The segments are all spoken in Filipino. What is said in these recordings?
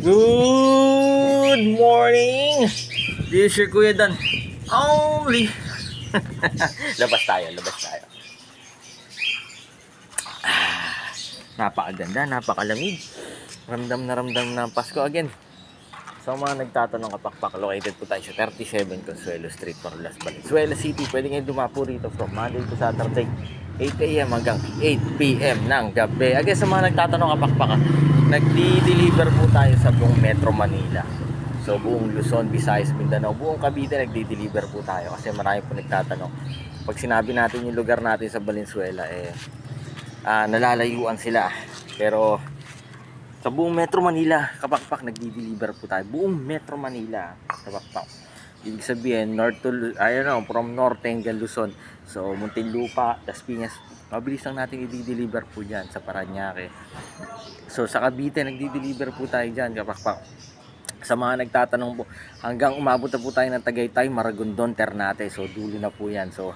Good morning! This is your Kuya Dan. Only. Labas tayo. Napakaganda, napakalamig. Ramdam na ang Pasko again. Sa mga nagtatanong, kapakpak, located po tayo sa 37 Consuelo Street, Corlas, Valenzuela City. Pwede ngayon dumapo rito from Monday to Saturday, 8 a.m. hanggang 8 p.m. ng gabi. Again, sa mga nagtatanong, kapakpak, nagdi-deliver po tayo sa buong Metro Manila. So, buong Luzon, Visayas, Mindanao, buong Cavite, nagdi-deliver po tayo. Kasi marami po nagtatanong. Pag sinabi natin yung lugar natin sa Valenzuela, nalalayuan sila. Pero sa buong Metro Manila, kapakpak, nagdi-deliver po tayo. Buong Metro Manila, kapakpak. Ibig sabihin, from norte hanggang Luzon. So, Muntinlupa, Las Piñas, mabilis lang natin i-deliver po dyan sa Parañaque. So, sa Cavite, nagdi-deliver po tayo dyan, kapakpak. Sa mga nagtatanong po, hanggang umabot na po tayo ng Tagaytay, Maragondon, Ternate. So, dulo na po yan. So,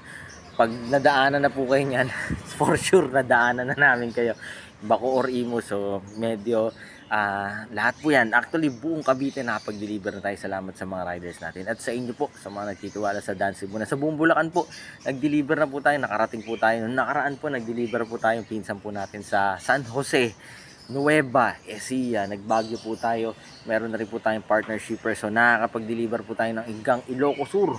pag nadaanan na po kayo niyan, for sure nadaanan na namin kayo. Baco or Imo. So, medyo lahat po yan. Actually, buong Cavite nakapag-deliver na tayo. Salamat sa mga riders natin. At sa inyo po, sa mga nagtitiwala sa Dan Cebu na sa buong Bulacan po, nag-deliver na po tayo. Nakarating po tayo. Noong nakaraan po, nag-deliver po tayo. Pinsan po natin sa San Jose, Nueva Ecija. Nagbagyo po tayo. Meron na rin po tayong partnership. So, nakakapag-deliver po tayo ng hanggang Ilocos Sur.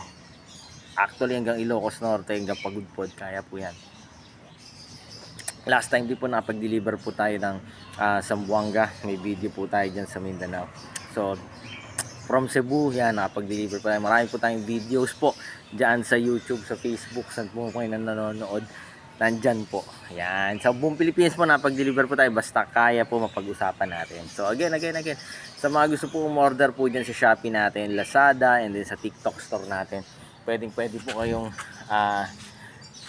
Actually, hanggang Ilocos Norte, hanggang Pagudpod. Kaya po yan. Last time din po nakapag-deliver po tayo ng Zamboanga. May video po tayo dyan sa Mindanao. So, from Cebu, yan, nakapag-deliver po tayo. Marami po tayong videos po dyan sa YouTube, sa Facebook, saan po kayo nanonood. Nandyan po. Yan. Sa buong Pilipinas po, nakapag-deliver po tayo. Basta kaya po mapag-usapan natin. So, again. Sa mga gusto po umorder po dyan sa Shopee natin, Lazada, and then sa TikTok store natin, pwede po kayong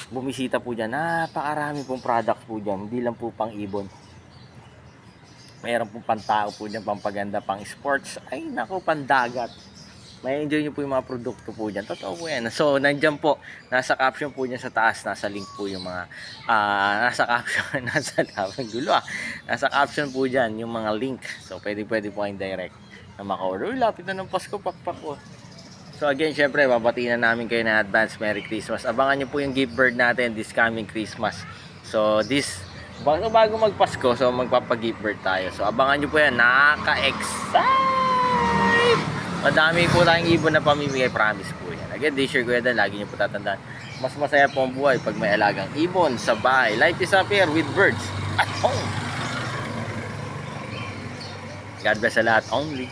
bumisita po dyan. Napakarami pong product po dyan. Hindi lang po pang ibon. Mayroon pong pantao po dyan, pampaganda, pang sports. Ay, nako, pandagat. May enjoy nyo po yung mga produkto po dyan. Totoo po yan. So, nandyan po. Nasa caption po dyan sa taas. Nasa link po yung mga nasa caption. Nasa caption po dyan yung mga link. So, pwede po kayong direct na maka-order. Lapit na ng Pasko, pakpak po. So again, syempre, babatiin na namin kayo na advance Merry Christmas. Abangan nyo po yung gift bird natin this coming Christmas. So bago magpasko, so magpapag-gift bird tayo. So abangan nyo po yan, nakaka-excite! Madami po tayong ibon na pamimigay, promise po yan. Again, this year, Kuya Dan, lagi nyo po tatandaan. Mas masaya po ang buhay pag may alagang ibon sa bahay. Life is happier with birds at home. God bless sa lahat, only.